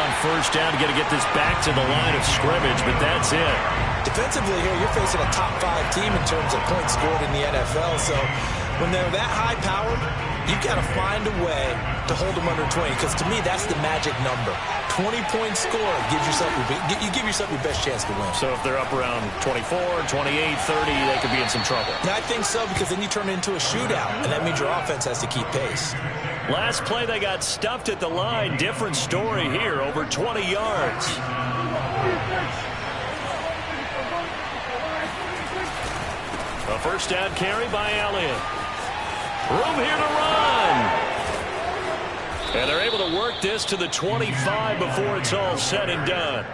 on first down. You got to get this back to the line of scrimmage, but that's it. Defensively here, you're facing a top 5 team in terms of points scored in the NFL. So when they're that high-powered, you've got to find a way to hold them under 20, because to me, that's the magic number. 20-point score gives yourself you give yourself your best chance to win. So if they're up around 24, 28, 30, they could be in some trouble. I think so, because then you turn it into a shootout, and that means your offense has to keep pace. Last play, they got stuffed at the line. Different story here, over 20 yards. A first down carry by Elliott. Room here to run. And they're able to work this to the 25 before it's all said and done.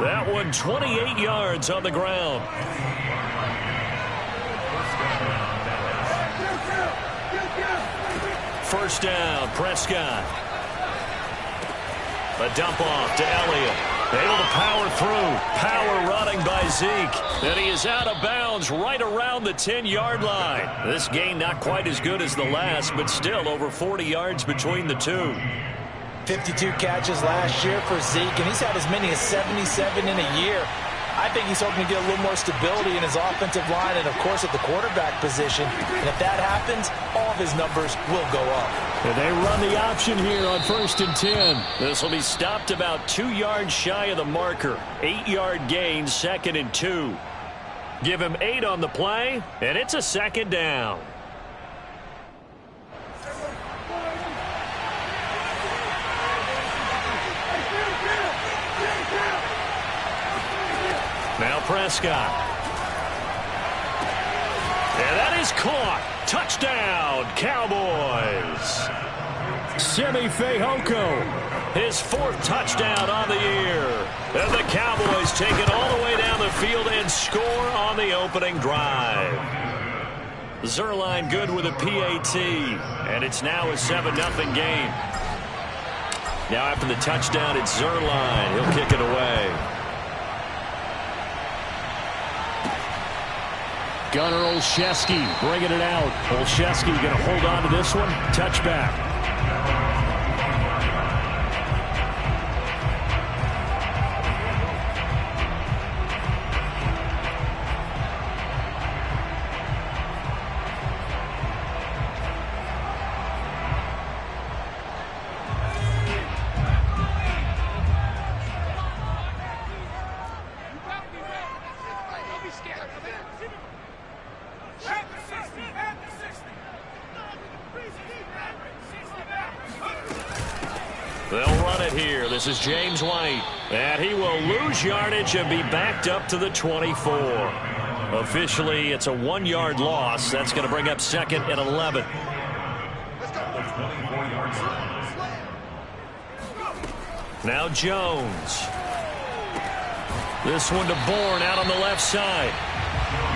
That one 28 yards on the ground. First down, Prescott. A dump off to Elliott. Able to power through. Power running by Zeke. And he is out of bounds right around the 10-yard line. This gain not quite as good as the last, but still over 40 yards between the two. 52 catches last year for Zeke, and he's had as many as 77 in a year. I think he's hoping to get a little more stability in his offensive line and, of course, at the quarterback position. And if that happens, all of his numbers will go up. And they run the option here on 1st and 10. This will be stopped about 2 yards shy of the marker. 8-yard gain, 2nd and 2. Give him 8 on the play, and it's a 2nd down. Now Prescott. And that is caught. Touchdown, Cowboys. Simi Fehoko, his 4th touchdown on the year. And the Cowboys take it all the way down the field and score on the opening drive. Zerline good with a PAT. And it's now a 7-0 game. Now after the touchdown, it's Zerline. He'll kick it away. Gunnar Olszewski bringing it out. Olszewski going to hold on to this one. Touchback. They'll run it here. This is James White. And he will lose yardage and be backed up to the 24. Officially, it's a 1-yard loss. That's going to bring up 2nd and 11. Now Jones. This one to Bourne out on the left side.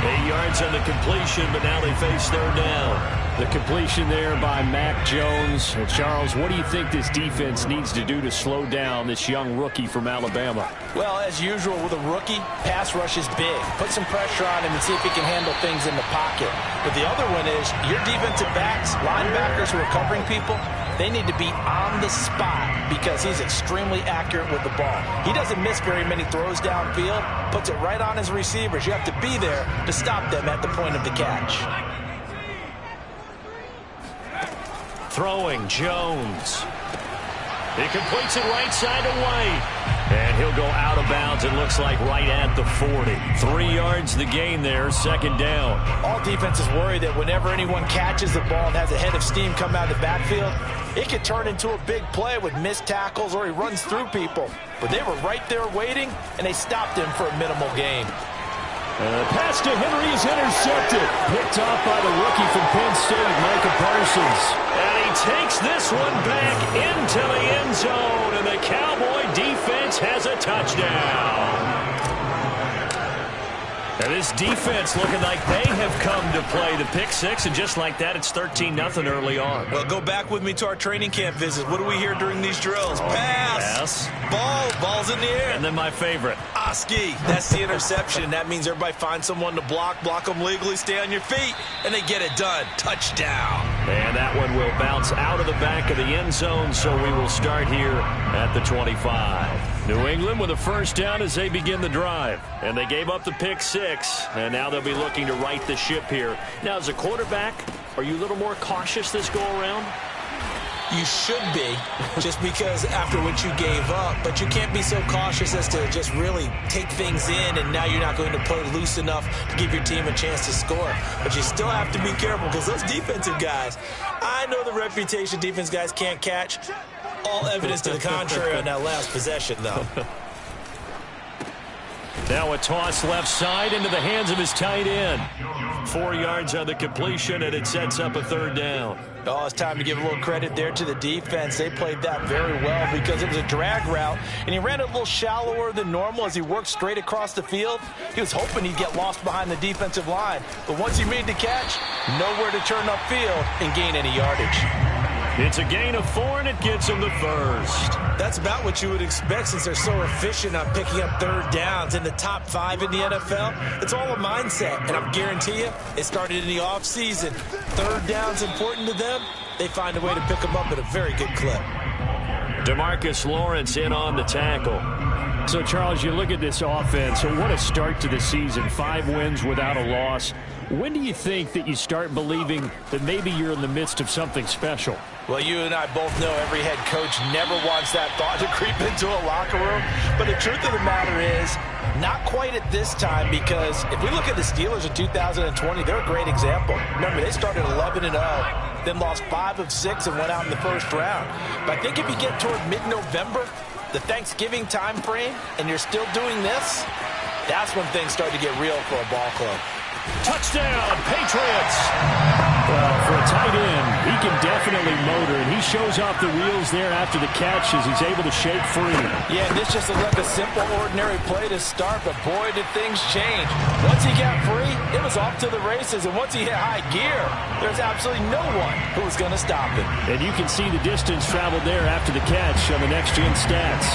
8 yards on the completion, but now they face 3rd down. The completion there by Mac Jones. And Charles, what do you think this defense needs to do to slow down this young rookie from Alabama? Well, as usual with a rookie, pass rush is big. Put some pressure on him and see if he can handle things in the pocket. But the other one is your defensive backs, linebackers who are covering people, they need to be on the spot because he's extremely accurate with the ball. He doesn't miss very many throws downfield, puts it right on his receivers. You have to be there to stop them at the point of the catch. Throwing Jones. He completes it right side to White. And he'll go out of bounds, it looks like, right at the 40. 3 yards the gain there, 2nd down. All defenses worry that whenever anyone catches the ball and has a head of steam come out of the backfield, it could turn into a big play with missed tackles or he runs through people. But they were right there waiting, and they stopped him for a minimal gain. Pass to Henry is intercepted. Picked off by the rookie from Penn State, Micah Parsons. And he takes this one back into the end zone, and the Cowboy defense has a touchdown. And this defense looking like they have come to play. The pick six, and just like that, it's 13-0 early on. Well, go back with me to our training camp visit. What do we hear during these drills? Pass. Ball's in the air. And then my favorite. Oski. That's the interception. That means everybody finds someone to block them legally, stay on your feet, and they get it done. Touchdown. And that one will bounce out of the back of the end zone, so we will start here at the 25. New England with a first down as they begin the drive. And they gave up the pick 6, and now they'll be looking to right the ship here. Now, as a quarterback, are you a little more cautious this go-around? You should be, just because after what you gave up. But you can't be so cautious as to just really take things in, and now you're not going to play loose enough to give your team a chance to score. But you still have to be careful, because those defensive guys, I know the reputation defense guys can't catch. All evidence to the contrary on that last possession, though. Now a toss left side into the hands of his tight end. 4 yards on the completion, and it sets up a third down. Oh, it's time to give a little credit there to the defense. They played that very well because it was a drag route, and he ran it a little shallower than normal as he worked straight across the field. He was hoping he'd get lost behind the defensive line, but once he made the catch, nowhere to turn upfield and gain any yardage. It's a gain of 4, and it gets him the first. That's about what you would expect since they're so efficient on picking up third downs in the top 5 in the NFL. It's all a mindset, and I guarantee you, it started in the offseason. Third down's important to them. They find a way to pick them up at a very good clip. DeMarcus Lawrence in on the tackle. So, Charles, you look at this offense. So what a start to the season. 5 wins without a loss. When do you think that you start believing that maybe you're in the midst of something special? Well, you and I both know every head coach never wants that thought to creep into a locker room. But the truth of the matter is, not quite at this time, because if we look at the Steelers in 2020, they're a great example. Remember, they started 11-0, then lost 5 of 6 and went out in the first round. But I think if you get toward mid-November, the Thanksgiving time frame, and you're still doing this, that's when things start to get real for a ball club. Touchdown, Patriots! Well, for a tight end, he can definitely motor, and he shows off the wheels there after the catch as he's able to shake free. Yeah, this just looked like a simple, ordinary play to start, but boy, did things change. Once he got free, it was off to the races, and once he hit high gear, there's absolutely no one who was going to stop him. And you can see the distance traveled there after the catch on the next-gen stats.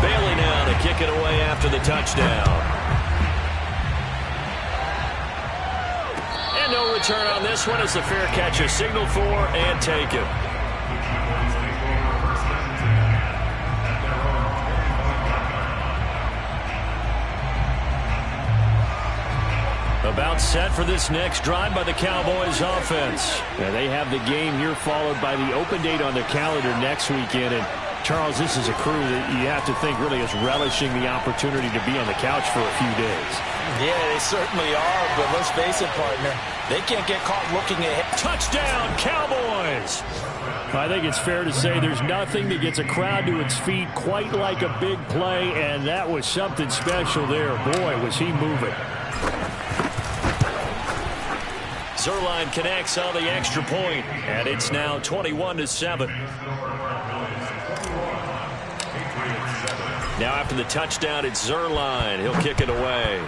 Bailey now to kick it away after the touchdown. No return on this one as the fair catch is signaled for and taken. About set for this next drive by the Cowboys offense. And they have the game here followed by the open date on their calendar next weekend. And Charles, this is a crew that you have to think really is relishing the opportunity to be on the couch for a few days. Yeah, they certainly are, but let's face it, partner, they can't get caught looking ahead. Touchdown, Cowboys! I think it's fair to say there's nothing that gets a crowd to its feet quite like a big play, and that was something special there. Boy, was he moving. Zerline connects on the extra point, and it's now 21-7. Now after the touchdown, it's Zerline. He'll kick it away.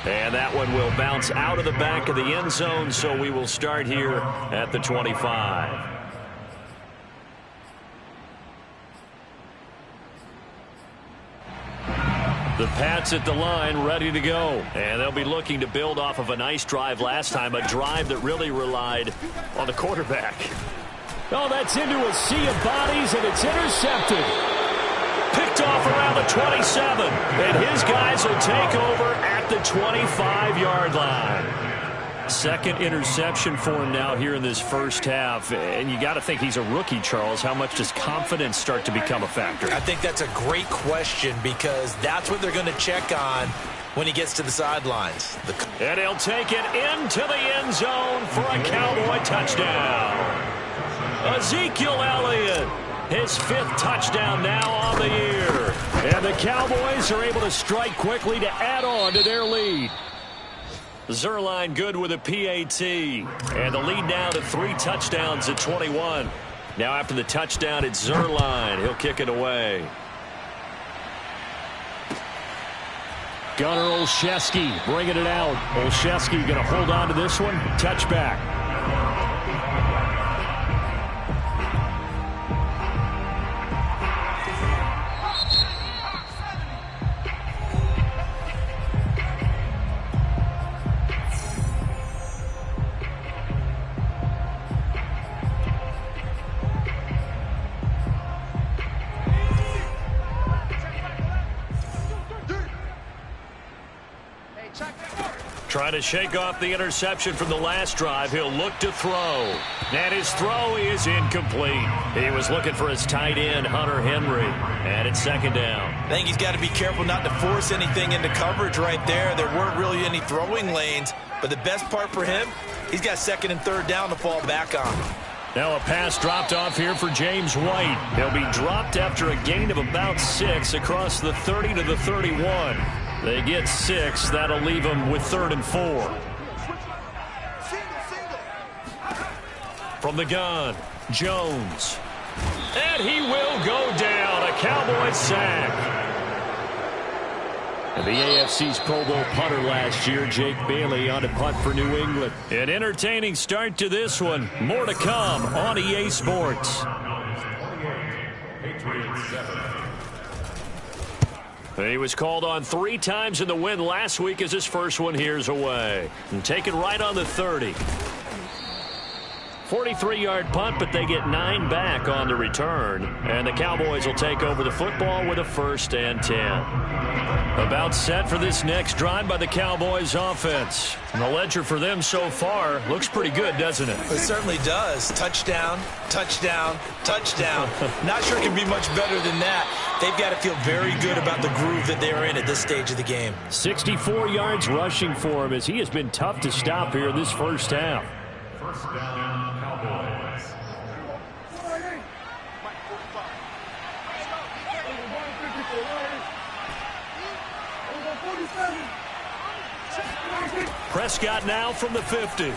And that one will bounce out of the back of the end zone, so we will start here at the 25. The Pats at the line, ready to go. And they'll be looking to build off of a nice drive last time, a drive that really relied on the quarterback. Oh, that's into a sea of bodies, and it's intercepted. Picked off around the 27, and his guys will take over at the 25-yard line. Second interception for him now here in this first half, and you got to think he's a rookie, Charles. How much does confidence start to become a factor? I think that's a great question because that's what they're going to check on when he gets to the sidelines. And he'll take it into the end zone for a Cowboy touchdown. Ezekiel Elliott, his 5th touchdown now on the year. And the Cowboys are able to strike quickly to add on to their lead. Zerline good with a PAT. And the lead now to 3 touchdowns at 21. Now after the touchdown, it's Zerline. He'll kick it away. Gunnar Olszewski bringing it out. Olszewski going to hold on to this one. Touchback. Trying to shake off the interception from the last drive. He'll look to throw. And his throw is incomplete. He was looking for his tight end, Hunter Henry. And it's second down. I think he's got to be careful not to force anything into coverage right there. There weren't really any throwing lanes. But the best part for him, he's got second and third down to fall back on. Now a pass dropped off here for James White. He'll be dropped after a gain of about 6 across the 30 to the 31. They get 6. That'll leave them with 3rd and 4. From the gun, Jones. And he will go down. A Cowboys sack. And the AFC's Pro Bowl punter last year, Jake Bailey, on a punt for New England. An entertaining start to this one. More to come on EA Sports. He was called on 3 times in the win last week as his first one here's away. And taken right on the 30. 43-yard punt, but they get 9 back on the return. And the Cowboys will take over the football with a 1st and 10. About set for this next drive by the Cowboys offense. And the ledger for them so far looks pretty good, doesn't it? It certainly does. Touchdown, touchdown, touchdown. Not sure it can be much better than that. They've got to feel very good about the groove that they're in at this stage of the game. 64 yards rushing for him as he has been tough to stop here in this first half. First down, Cowboys. Prescott now from the 50.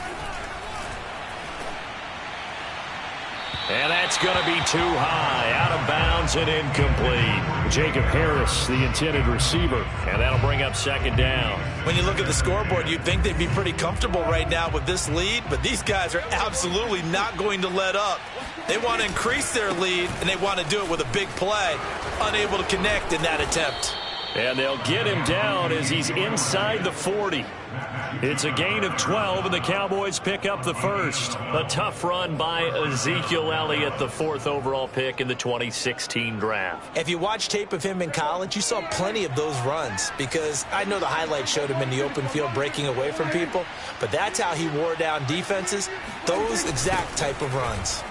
And that's going to be too high. Out of bounds and incomplete. Jacob Harris, the intended receiver. And that'll bring up second down. When you look at the scoreboard, you'd think they'd be pretty comfortable right now with this lead. But these guys are absolutely not going to let up. They want to increase their lead, and they want to do it with a big play. Unable to connect in that attempt. And they'll get him down as he's inside the 40. It's a gain of 12, and the Cowboys pick up the first. A tough run by Ezekiel Elliott, the 4th overall pick in the 2016 draft. If you watch tape of him in college, you saw plenty of those runs because I know the highlights showed him in the open field breaking away from people, but that's how he wore down defenses, those exact type of runs.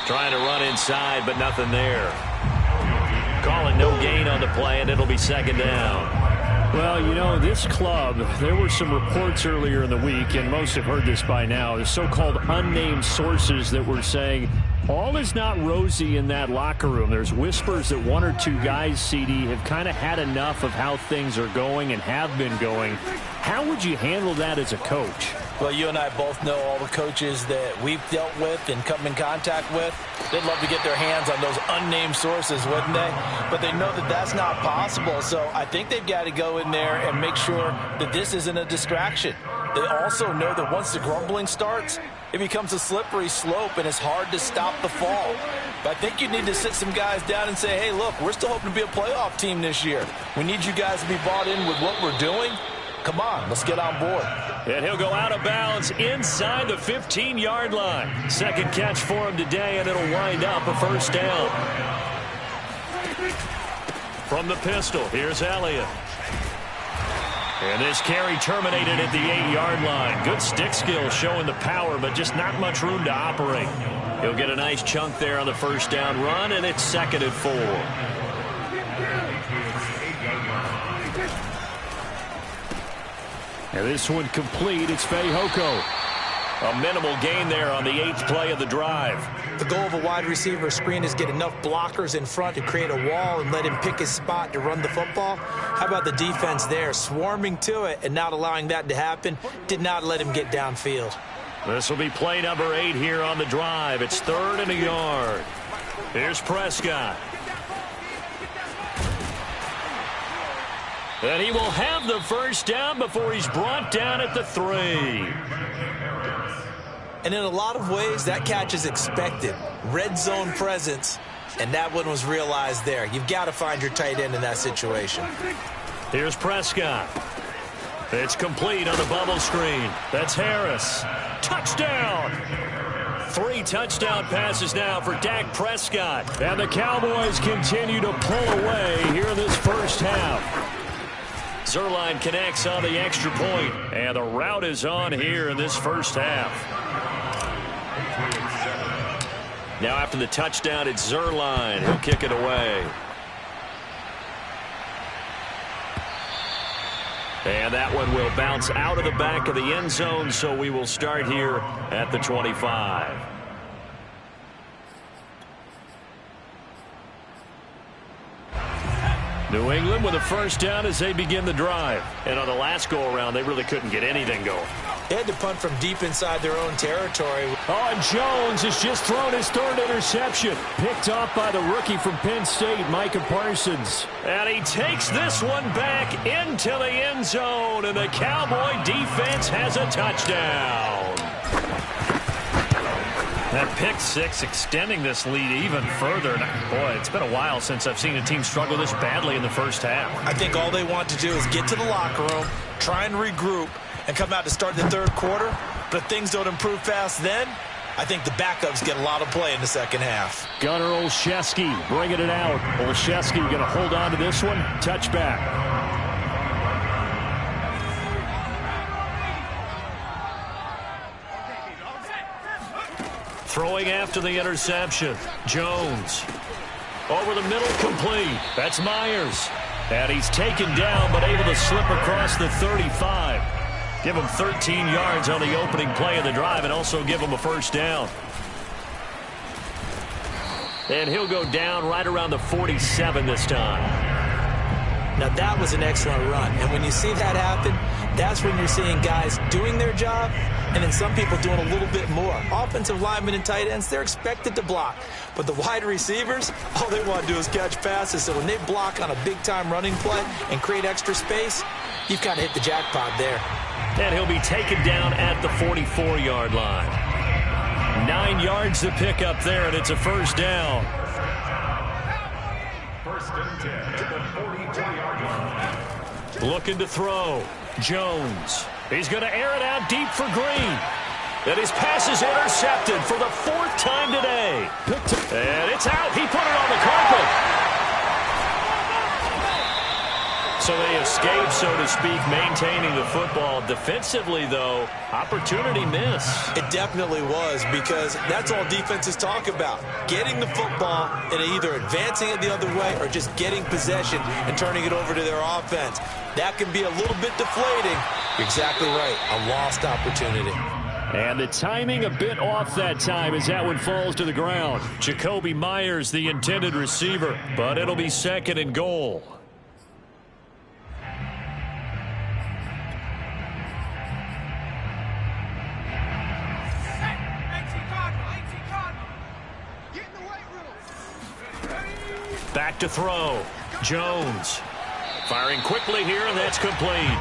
Trying to run inside, but nothing there. Calling no gain on the play, and it'll be second down. Well, you know, this club, there were some reports earlier in the week, and most have heard this by now, the so-called unnamed sources that were saying all is not rosy in that locker room. There's whispers that 1 or 2 guys, CD, have kind of had enough of how things are going and have been going. How would you handle that as a coach? Well, you and I both know all the coaches that we've dealt with and come in contact with. They'd love to get their hands on those unnamed sources, wouldn't they? But they know that that's not possible. So I think they've got to go in there and make sure that this isn't a distraction. They also know that once the grumbling starts, it becomes a slippery slope, and it's hard to stop the fall. But I think you need to sit some guys down and say, hey, look, we're still hoping to be a playoff team this year. We need you guys to be bought in with what we're doing. Come on, let's get on board. And he'll go out of bounds inside the 15-yard line. Second catch for him today, and it'll wind up a first down. From the pistol, here's Elliott. And this carry terminated at the 8-yard line. Good stick skill showing the power, but just not much room to operate. He'll get a nice chunk there on the first down run, and it's 2nd and 4. And this one complete. It's Fehoko. A minimal gain there on the 8th play of the drive. The goal of a wide receiver screen is get enough blockers in front to create a wall and let him pick his spot to run the football. How about the defense there, swarming to it and not allowing that to happen? Did not let him get downfield. This will be play number 8 here on the drive. It's 3rd and a yard. Here's Prescott. And he will have the first down before he's brought down at the 3. And in a lot of ways, that catch is expected. Red zone presence, and that one was realized there. You've got to find your tight end in that situation. Here's Prescott. It's complete on the bubble screen. That's Harris. Touchdown! 3 touchdown passes now for Dak Prescott. And the Cowboys continue to pull away here in this first half. Zerline connects on the extra point, and the rout is on here in this first half. Now after the touchdown, it's Zerline. He'll kick it away. And that one will bounce out of the back of the end zone, so we will start here at the 25. New England with a first down as they begin the drive. And on the last go-around, they really couldn't get anything going. They had to punt from deep inside their own territory. Oh, and Jones has just thrown his third interception. Picked off by the rookie from Penn State, Micah Parsons. And he takes this one back into the end zone, and the Cowboy defense has a touchdown. That pick six extending this lead even further. Boy, it's been a while since I've seen a team struggle this badly in the first half. I think all they want to do is get to the locker room, try and regroup, and come out to start the third quarter. But if things don't improve fast then, I think the backups get a lot of play in the second half. Gunnar Olszewski bringing it out. Olszewski going to hold on to this one. Touchback. Throwing after the interception. Jones. Over the middle, complete. That's Myers. And he's taken down, but able to slip across the 35. Give him 13 yards on the opening play of the drive and also give him a first down. And he'll go down right around the 47 this time. Now that was an excellent run. And when you see that happen, that's when you're seeing guys doing their job and then some people doing a little bit more. Offensive linemen and tight ends, they're expected to block. But the wide receivers, all they want to do is catch passes. So when they block on a big-time running play and create extra space, you've kind of hit the jackpot there. And he'll be taken down at the 44-yard line. 9 yards to pick up there, and it's a first down. First and 10 to the 44-yard line. Looking to throw. Jones. He's going to air it out deep for Green. And his pass is intercepted for the fourth time today. And it's out. He put it on the carpet. So they escape, so to speak, maintaining the football. Defensively, though, opportunity miss. It definitely was, because that's all defenses talk about. Getting the football and either advancing it the other way or just getting possession and turning it over to their offense. That can be a little bit deflating. You're exactly right. A lost opportunity. And the timing a bit off that time as that one falls to the ground. Jacoby Myers, the intended receiver, but it'll be second and goal. Back to throw. Jones. Firing quickly here, and that's complete.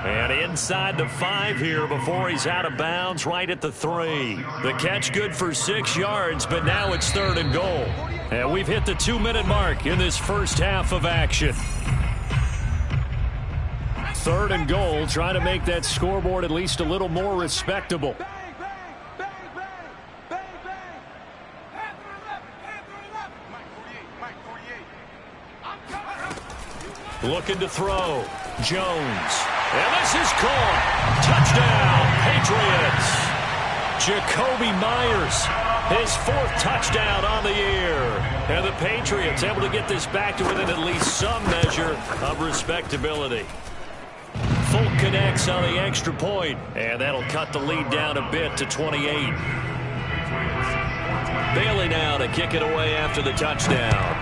And inside the 5 here before he's out of bounds, right at the 3. The catch good for 6 yards, but now it's third and goal. And we've hit the 2-minute mark in this first half of action. Third and goal, trying to make that scoreboard at least a little more respectable. Looking to throw. Jones. And this is caught. Touchdown, Patriots. Jacoby Myers, his 4th touchdown on the year. And the Patriots able to get this back to within at least some measure of respectability. Folk connects on the extra point, and that'll cut the lead down a bit to 28. Bailey now to kick it away after the touchdown.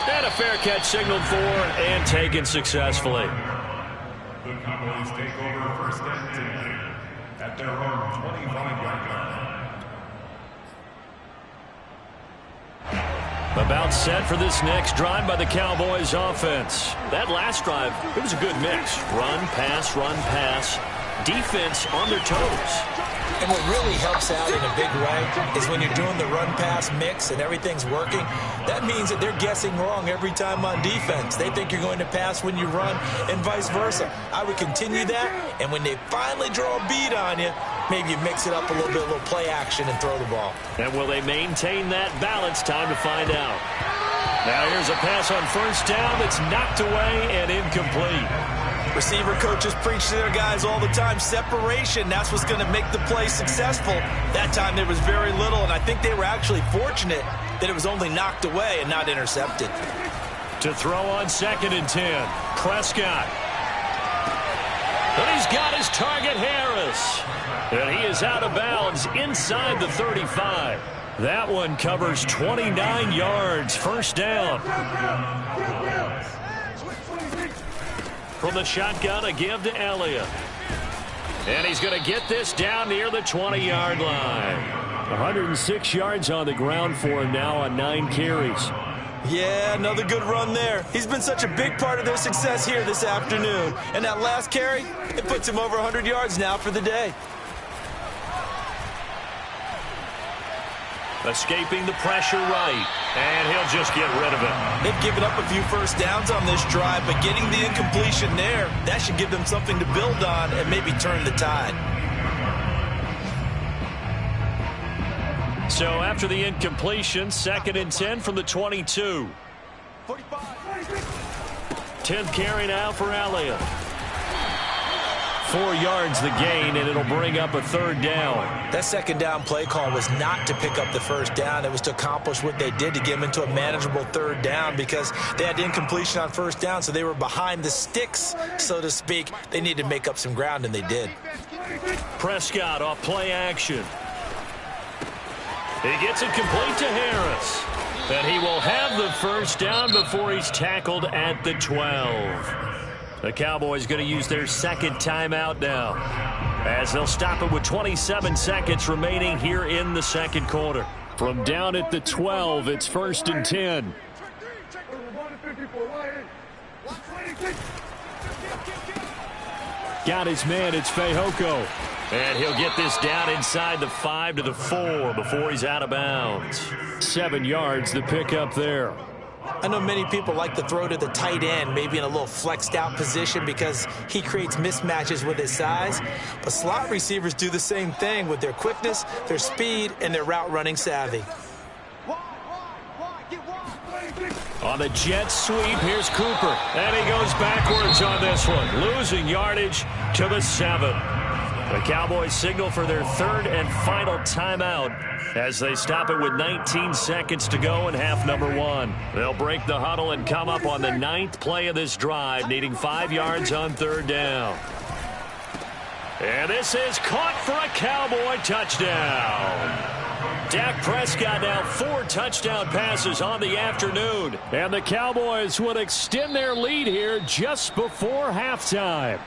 And a fair catch signaled for and taken successfully. The Cowboys take over first and 10 at their own 25-yard line. About set for this next drive by the Cowboys offense. That last drive, it was a good mix. Run, pass, defense on their toes. And what really helps out in a big way is when you're doing the run-pass mix and everything's working, that means that they're guessing wrong every time on defense. They think you're going to pass when you run and vice versa. I would continue that, and when they finally draw a beat on you, maybe you mix it up a little bit, a little play action, and throw the ball. And will they maintain that balance? Time to find out. Now here's a pass on first down that's knocked away and incomplete. Receiver coaches preach to their guys all the time. Separation, that's what's going to make the play successful. That time there was very little, and I think they were actually fortunate that it was only knocked away and not intercepted. To throw on 2nd and 10, Prescott. And he's got his target, Harris. And he is out of bounds inside the 35. That one covers 29 yards, first down. From the shotgun, a give to Elliott. And he's going to get this down near the 20-yard line. 106 yards on the ground for him now on 9 carries. Yeah, another good run there. He's been such a big part of their success here this afternoon. And that last carry, it puts him over 100 yards now for the day. Escaping the pressure right, and he'll just get rid of it. They've given up a few first downs on this drive, but getting the incompletion there, that should give them something to build on and maybe turn the tide. So after the incompletion, 2nd and 10 from the 22. 10th carry now for Elliott. 4 yards the gain, and it'll bring up a 3rd down. That 2nd down play call was not to pick up the first down. It was to accomplish what they did to get them into a manageable 3rd down because they had incompletion on first down, so they were behind the sticks, so to speak. They needed to make up some ground, and they did. Prescott off play action. He gets it complete to Harris. And he will have the first down before he's tackled at the 12. The Cowboys going to use their 2nd timeout now, as they'll stop it with 27 seconds remaining here in the 2nd quarter. From down at the 12, it's 1st and 10. Got his man, it's Fehoko. And he'll get this down inside the 5 to the 4 before he's out of bounds. 7 yards the pickup there. I know many people like to throw to the tight end, maybe in a little flexed out position because he creates mismatches with his size. But slot receivers do the same thing with their quickness, their speed, and their route running savvy. On the jet sweep, here's Cooper. And he goes backwards on this one, losing yardage to the 7. The Cowboys signal for their 3rd and final timeout as they stop it with 19 seconds to go in half number 1. They'll break the huddle and come up on the 9th play of this drive, needing 5 yards on 3rd down. And this is caught for a Cowboy touchdown. Dak Prescott now 4 touchdown passes on the afternoon. And the Cowboys would extend their lead here just before halftime.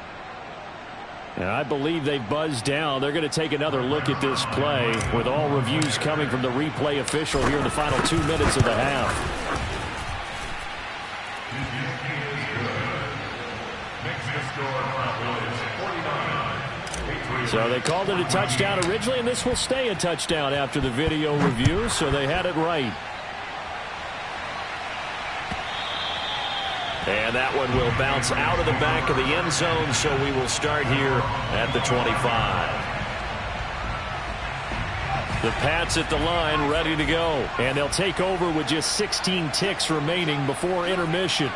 And I believe they've buzzed down. They're going to take another look at this play with all reviews coming from the replay official here in the final 2 minutes of the half. So they called it a touchdown originally, and this will stay a touchdown after the video review, so they had it right. And that one will bounce out of the back of the end zone, so we will start here at the 25. The Pats at the line ready to go, and they'll take over with just 16 ticks remaining before intermission.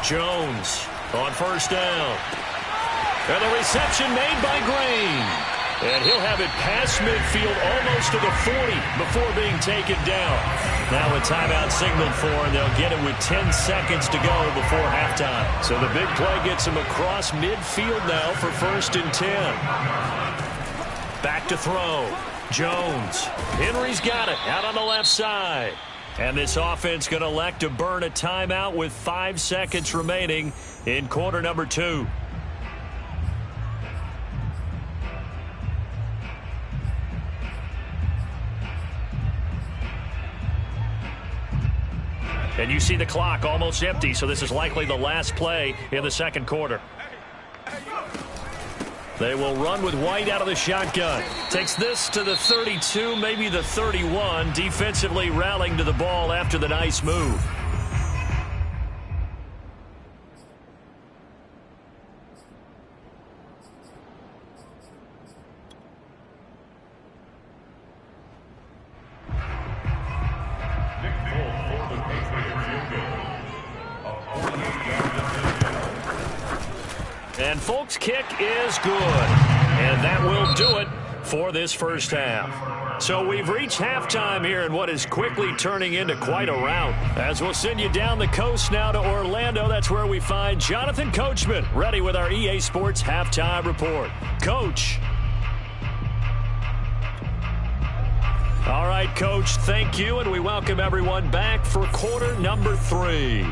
Jones on first down. And the reception made by Green. And he'll have it past midfield almost to the 40 before being taken down. Now a timeout signaled for, and they'll get it with 10 seconds to go before halftime. So the big play gets him across midfield now for 1st and 10. Back to throw. Jones. Henry's got it out on the left side. And this offense going to elect to burn a timeout with 5 seconds remaining in quarter number 2. And you see the clock almost empty, so this is likely the last play in the 2nd quarter. They will run with White out of the shotgun. Takes this to the 32, maybe the 31. Defensively rallying to the ball after the nice move. And Folk's kick is good. And that will do it for this first half. So we've reached halftime here in what is quickly turning into quite a rout. As we'll send you down the coast now to Orlando, that's where we find Jonathan Coachman, ready with our EA Sports halftime report. Coach. All right, Coach, thank you, and we welcome everyone back for quarter number 3.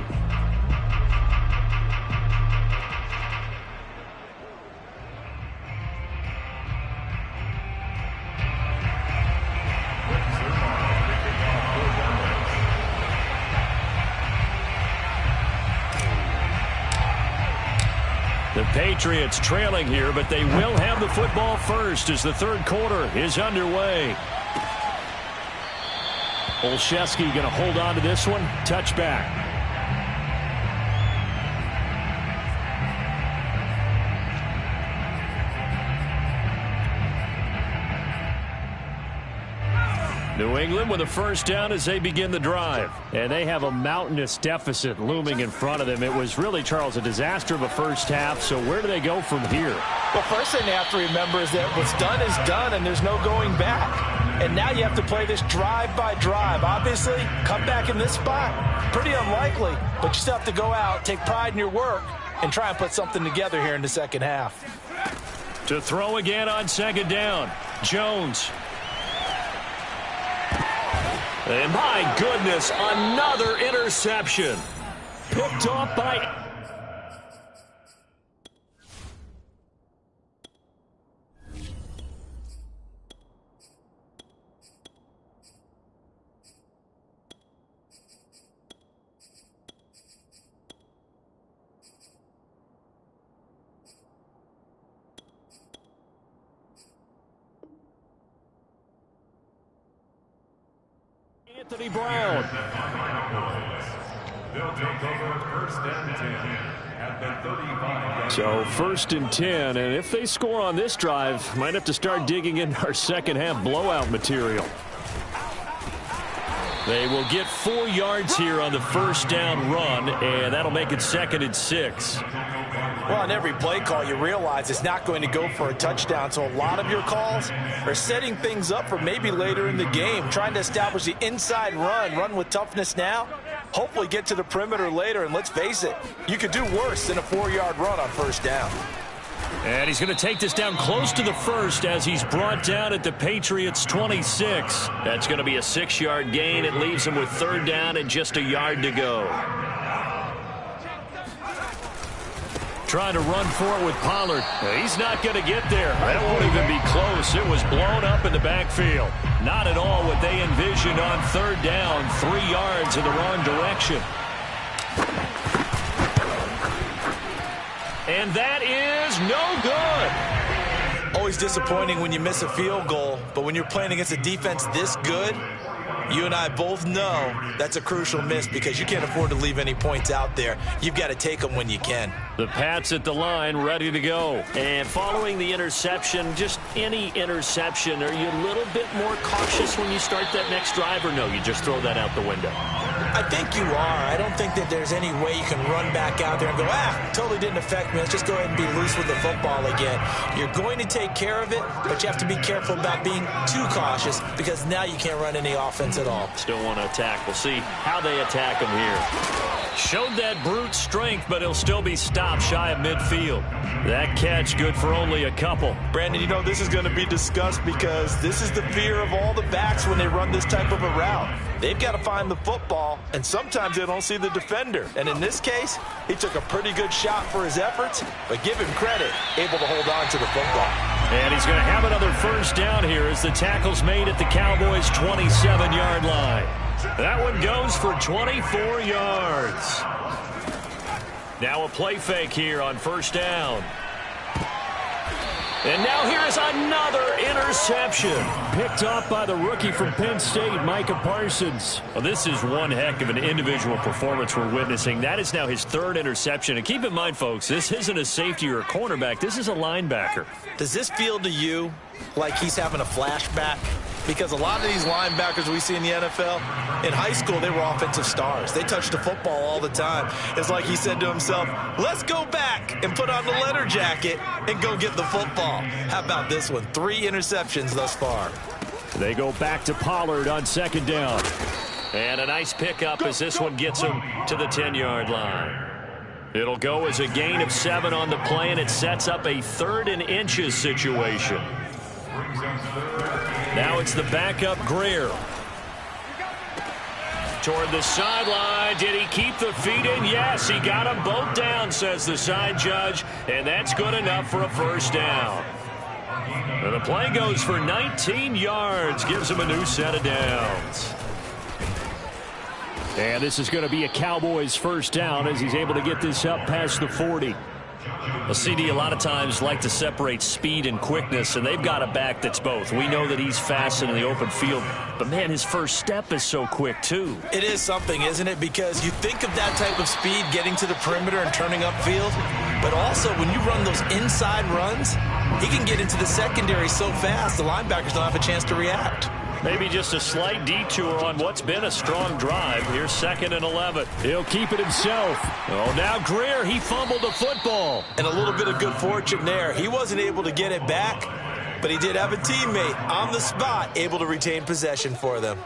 The Patriots trailing here, but they will have the football first as the third quarter is underway. Olszewski going to hold on to this one. Touchback. New England with a first down as they begin the drive. And they have a mountainous deficit looming in front of them. It was really, Charles, a disaster of a first half. So where do they go from here? Well, first thing they have to remember is that what's done is done, and there's no going back. And now you have to play this drive by drive. Obviously, come back in this spot, pretty unlikely. But you still have to go out, take pride in your work, and try and put something together here in the second half. To throw again on second down, Jones. And my goodness, another interception. Picked off by... Anthony Brown. They'll take over first and 10 at the 35. So first and 10, and if they score on this drive, might have to start digging in our second half blowout material. They will get 4 yards here on the first down run, and that'll make it 2nd and 6. Well, on every play call, you realize it's not going to go for a touchdown. So a lot of your calls are setting things up for maybe later in the game, trying to establish the inside run with toughness now, hopefully get to the perimeter later. And let's face it, you could do worse than a 4-yard run on first down. And he's going to take this down close to the first as he's brought down at the Patriots' 26. That's going to be a 6-yard gain. It leaves him with 3rd down and just a yard to go. Trying to run for it with Pollard. He's not going to get there. That won't even be close. It was blown up in the backfield. Not at all what they envisioned on 3rd down. 3 yards in the wrong direction. And that is no good. Always disappointing when you miss a field goal, but when you're playing against a defense this good, you and I both know that's a crucial miss because you can't afford to leave any points out there. You've got to take them when you can. The Pats at the line, ready to go. And following the interception, just any interception, are you a little bit more cautious when you start that next drive, or no, you just throw that out the window? I think you are. I don't think that there's any way you can run back out there and go, totally didn't affect me. Let's just go ahead and be loose with the football again. You're going to take care of it, but you have to be careful about being too cautious because now you can't run any offense at all. Still want to attack. We'll see how they attack him here. Showed that brute strength, but he'll still be stopped shy of midfield. That catch good for only a couple. Brandon, you know this is going to be discussed because this is the fear of all the backs when they run this type of a route. They've got to find the football, and sometimes they don't see the defender. And in this case, he took a pretty good shot for his efforts, but give him credit, able to hold on to the football. And he's going to have another first down here as the tackle's made at the Cowboys' 27-yard line. That one goes for 24 yards. Now a play fake here on first down. And now here is another interception. Picked off by the rookie from Penn State, Micah Parsons. Well, this is one heck of an individual performance we're witnessing. That is now his 3rd interception. And keep in mind, folks, this isn't a safety or a cornerback. This is a linebacker. Does this feel to you like he's having a flashback? because a lot of these linebackers we see in the NFL, in high school, they were offensive stars. They touched the football all the time. It's like he said to himself, let's go back and put on the leather jacket and go get the football. How about this one? 3 interceptions thus far. They go back to Pollard on second down. And a nice pickup as this one gets him to the 10-yard line. It'll go as a gain of 7 on the play, and it sets up a 3rd and inches situation. Now it's the backup Greer. Toward the sideline. Did he keep the feet in? Yes, he got them both down, says the side judge, and that's good enough for a first down. And the play goes for 19 yards, gives him a new set of downs. And this is going to be a Cowboys first down as he's able to get this up past the 40. Well, CD, a lot of times like to separate speed and quickness, and they've got a back that's both. We know that he's fast in the open field, but, man, his first step is so quick, too. It is something, isn't it? Because you think of that type of speed getting to the perimeter and turning upfield, but also when you run those inside runs, he can get into the secondary so fast the linebackers don't have a chance to react. Maybe just a slight detour on what's been a strong drive. Here's 2nd and 11. He'll keep it himself. Oh, now Greer, he fumbled the football. And a little bit of good fortune there. He wasn't able to get it back, but he did have a teammate on the spot able to retain possession for them.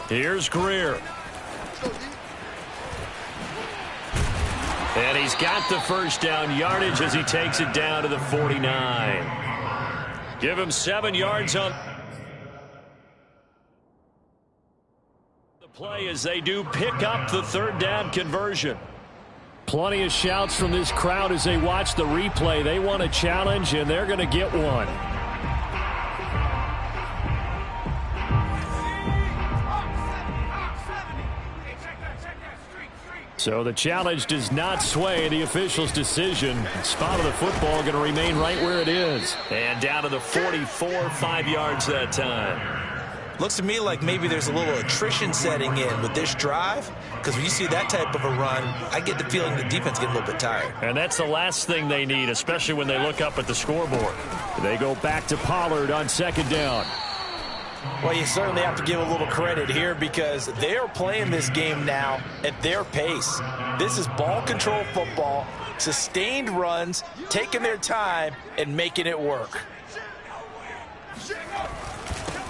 Here's Greer. And he's got the first down yardage as he takes it down to the 49. Give him 7 yards on the play as they do pick up the 3rd down conversion. Plenty of shouts from this crowd as they watch the replay. They want a challenge, and they're going to get one. So the challenge does not sway the official's decision. Spot of the football going to remain right where it is. And down to the 44, 5 yards that time. Looks to me like maybe there's a little attrition setting in with this drive, because when you see that type of a run, I get the feeling the defense getting a little bit tired. And that's the last thing they need, especially when they look up at the scoreboard. They go back to Pollard on 2nd down. Well, you certainly have to give a little credit here because they are playing this game now at their pace. This is ball control football, sustained runs, taking their time and making it work.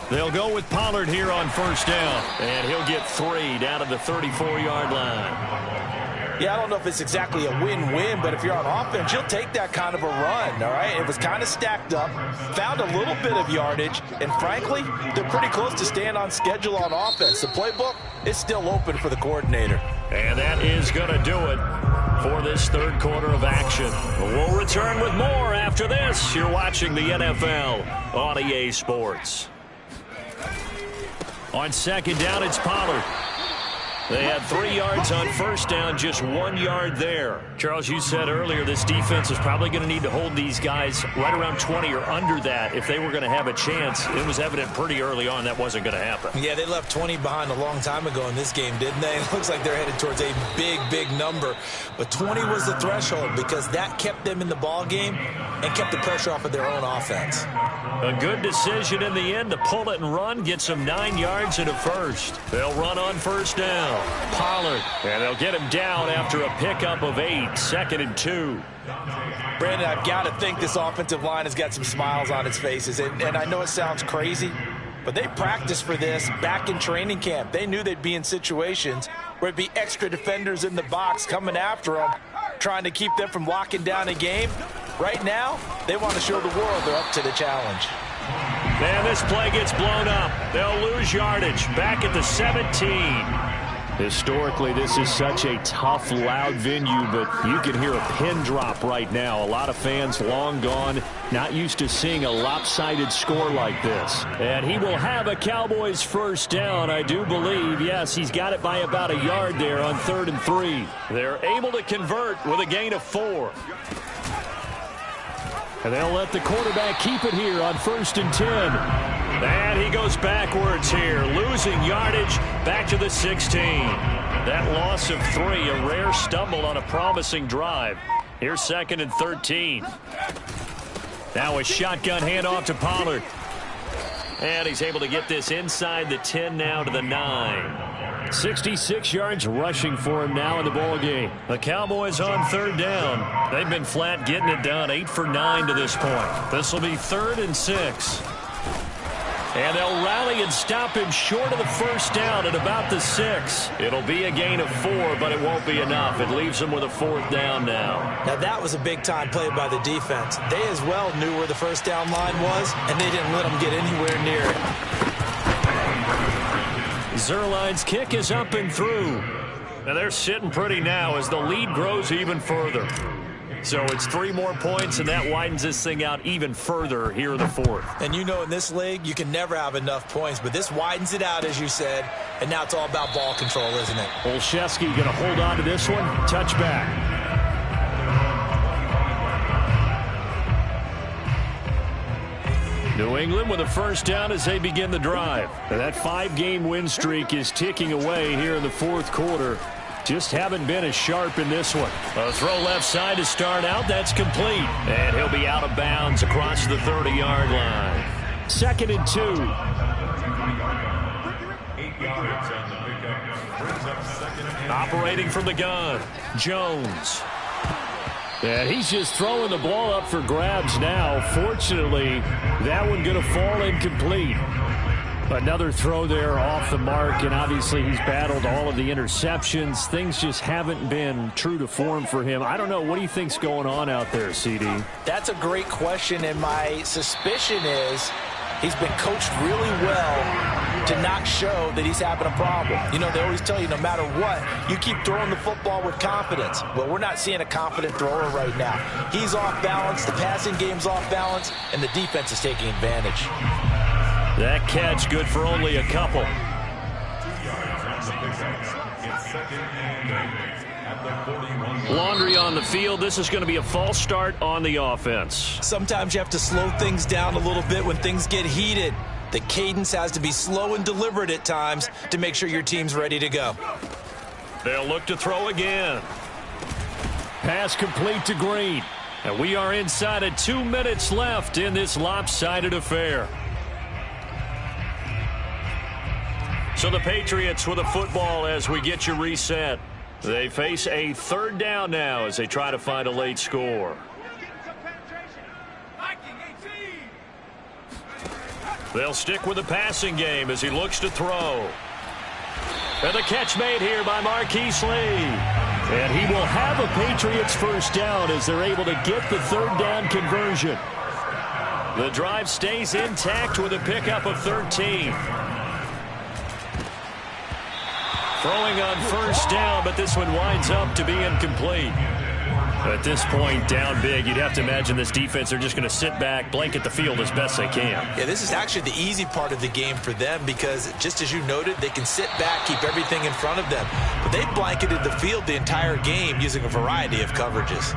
They'll go with Pollard here on first down, and he'll get 3 down to the 34-yard line. Yeah, I don't know if it's exactly a win-win, but if you're on offense, you'll take that kind of a run, all right? It was kind of stacked up, found a little bit of yardage, and frankly, they're pretty close to staying on schedule on offense. The playbook is still open for the coordinator. And that is going to do it for this 3rd quarter of action. We'll return with more after this. You're watching the NFL on EA Sports. On 2nd down, it's Pollard. They had 3 yards on first down, just 1 yard there. Charles, you said earlier this defense is probably going to need to hold these guys right around 20 or under that if they were going to have a chance. It was evident pretty early on that wasn't going to happen. Yeah, they left 20 behind a long time ago in this game, didn't they? It looks like they're headed towards a big, big number. But 20 was the threshold because that kept them in the ball game and kept the pressure off of their own offense. A good decision in the end to pull it and run, get some 9 yards and a first. They'll run on first down. Pollard, and they'll get him down after a pickup of 8, 2nd and 2. Brandon, I've got to think this offensive line has got some smiles on its faces, and I know it sounds crazy, but they practiced for this back in training camp. They knew they'd be in situations where it'd be extra defenders in the box coming after them, trying to keep them from locking down a game. Right now, they want to show the world they're up to the challenge. And this play gets blown up. They'll lose yardage back at the 17. Historically, this is such a tough, loud venue, but you can hear a pin drop right now. A lot of fans long gone, not used to seeing a lopsided score like this. And he will have a Cowboys first down, I do believe. Yes, he's got it by about a yard there on 3rd and 3. They're able to convert with a gain of 4. And they'll let the quarterback keep it here on 1st and 10. And he goes backwards here, losing yardage back to the 16. That loss of 3, a rare stumble on a promising drive. Here's 2nd and 13. Now a shotgun handoff to Pollard. And he's able to get this inside the 10 now to the 9. 66 yards rushing for him now in the ball game. The Cowboys on third down. They've been flat getting it done, 8 for 9 to this point. This will be 3rd and 6. And they'll rally and stop him short of the first down at about the 6. It'll be a gain of 4, but it won't be enough. It leaves him with a 4th down now. Now that was a big-time play by the defense. They as well knew where the first down line was, and they didn't let them get anywhere near it. Zerline's kick is up and through. And they're sitting pretty now as the lead grows even further. So it's 3 more points, and that widens this thing out even further here in the 4th. And you know in this league, you can never have enough points, but this widens it out, as you said, and now it's all about ball control, isn't it? Olszewski going to hold on to this one. Touchback. New England with a first down as they begin the drive. And that 5-game win streak is ticking away here in the 4th quarter. Just haven't been as sharp in this one. A throw left side to start out. That's complete. And he'll be out of bounds across the 30-yard line. 2nd and 2. 8 yards on the pickup. Brings up 2nd and Operating from the gun, Jones. And he's just throwing the ball up for grabs now. Fortunately, that one going to fall incomplete. Another throw there off the mark, and obviously he's battled all of the interceptions. Things just haven't been true to form for him. I don't know. What do you think's going on out there, CD? That's a great question, and my suspicion is he's been coached really well to not show that he's having a problem. You know, they always tell you no matter what, you keep throwing the football with confidence. Well, we're not seeing a confident thrower right now. He's off balance, the passing game's off balance, and the defense is taking advantage. That catch good for only a couple. 2 yards on the pickup. It's 2nd and 8 at the 41. Laundry on the field. This is going to be a false start on the offense. Sometimes you have to slow things down a little bit when things get heated. The cadence has to be slow and deliberate at times to make sure your team's ready to go. They'll look to throw again. Pass complete to Green. And we are inside of 2 minutes left in this lopsided affair. So the Patriots with a football as we get you reset. They face a 3rd down now as they try to find a late score. They'll stick with the passing game as he looks to throw. And the catch made here by Marquise Lee. And he will have a Patriots first down as they're able to get the 3rd down conversion. The drive stays intact with a pickup of 13. Throwing on first down, but this one winds up to be incomplete. At this point, down big, you'd have to imagine this defense, they're just going to sit back, blanket the field as best they can. Yeah, this is actually the easy part of the game for them because, just as you noted, they can sit back, keep everything in front of them. But they blanketed the field the entire game using a variety of coverages.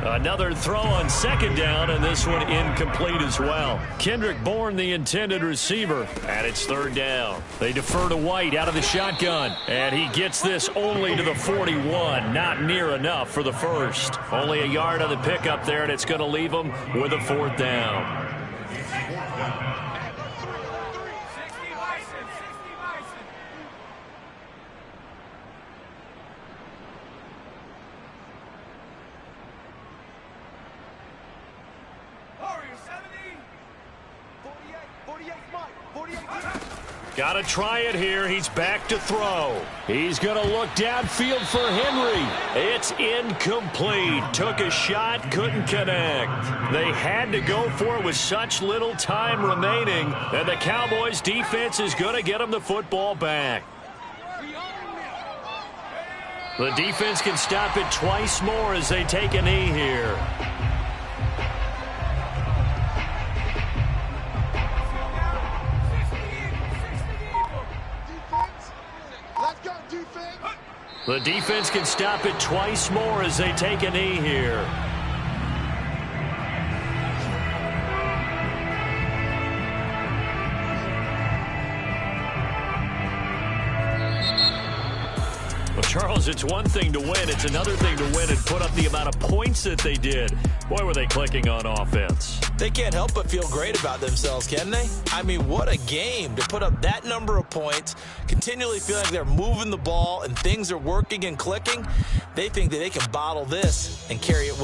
Another throw on 2nd down, and this one incomplete as well. Kendrick Bourne, the intended receiver, and it's 3rd down. They defer to White out of the shotgun, and he gets this only to the 41. Not near enough for the first. Only a yard on the pickup there, and it's going to leave him with a 4th down. Got to try it here. He's back to throw. He's going to look downfield for Henry. It's incomplete. Took a shot, couldn't connect. They had to go for it with such little time remaining, and the Cowboys defense is going to get them the football back. The defense can stop it twice more as they take a knee here. The defense can stop it twice more as they take a knee here. A Charles, it's one thing to win. It's another thing to win and put up the amount of points that they did. Boy, were they clicking on offense. They can't help but feel great about themselves, can they? I mean, what a game to put up that number of points, continually feeling like they're moving the ball and things are working and clicking. They think that they can bottle this and carry it with them.